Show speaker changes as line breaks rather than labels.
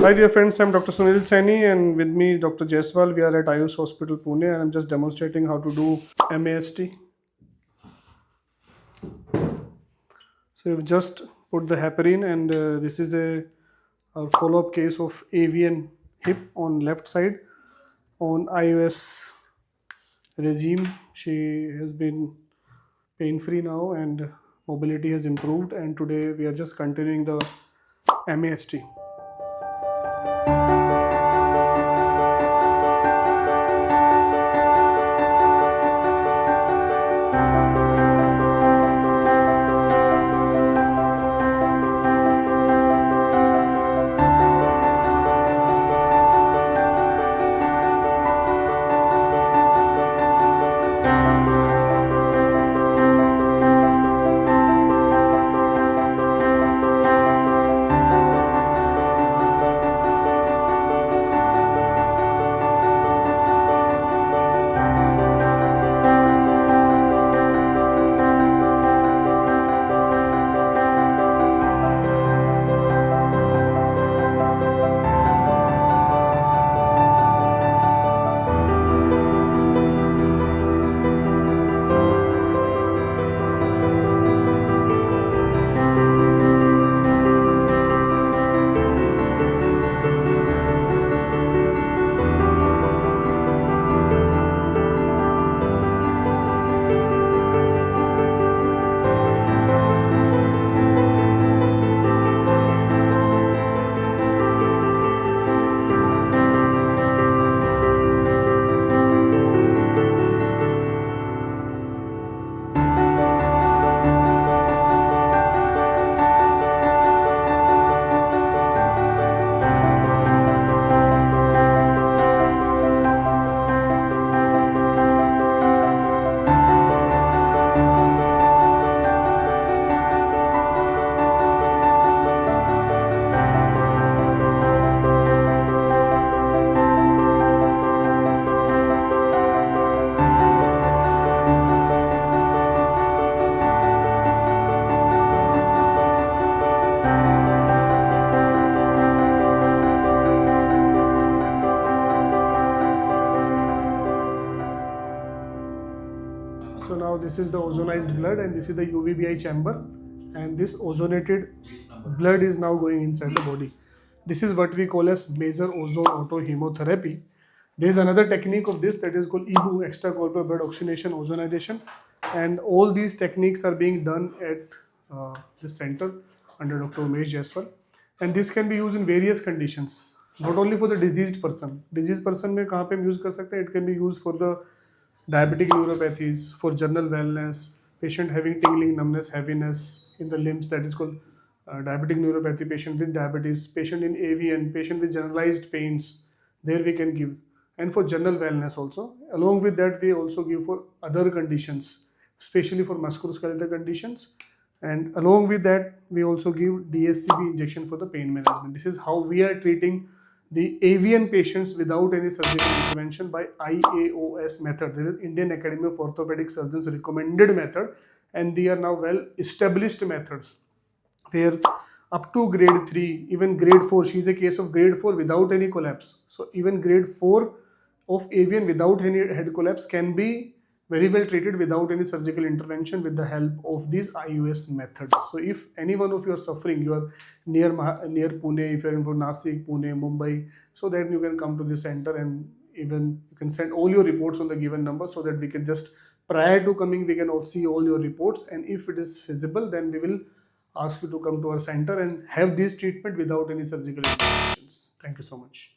Hi dear friends, I'm Dr. Sunil Saini and with me Dr. Jaiswal. We are at Ayush Hospital Pune and I'm just demonstrating how to do MAST. So we've just put the heparin and this is a follow-up case of AVN hip on left side on iOS regime. She has been pain-free now and mobility has improved, and today we are just continuing the MAST. So now this is the ozonized blood and this is the UVBI chamber, and this ozonated blood is now going inside the body. This is what we call as major ozone autohemotherapy. There is another technique of this that is called EBO, extracorporeal blood oxygenation ozonization, and all these techniques are being done at this center under Dr. Umesh Jaiswal, and this can be used in various conditions, not only for the diseased person. Diseased person में कहाँ पे हम use कर सकते हैं? It can be used for the diabetic neuropathies, for general wellness, patient having tingling, numbness, heaviness in the limbs, that is called diabetic neuropathy, patient with diabetes, patient in AVN, patient with generalized pains, there we can give. And for general wellness also. Along with that, we also give for other conditions, especially for musculoskeletal conditions. And along with that, we also give DSCB injection for the pain management. This is how we are treating the AVN patients without any surgical intervention by IAOS method. This is Indian Academy of Orthopedic Surgeons recommended method, and they are now well established methods where up to grade 3, even grade 4, she is a case of grade 4 without any collapse. So even grade 4 of AVN without any head collapse can be very well treated without any surgical intervention with the help of these IUS methods. So if any one of you are suffering, you are near Pune, if you are in for Nasik, Pune, Mumbai, so then you can come to the center and even you can send all your reports on the given number so that we can just, prior to coming, we can all see all your reports, and if it is feasible, then we will ask you to come to our center and have this treatment without any surgical interventions. Thank you so much.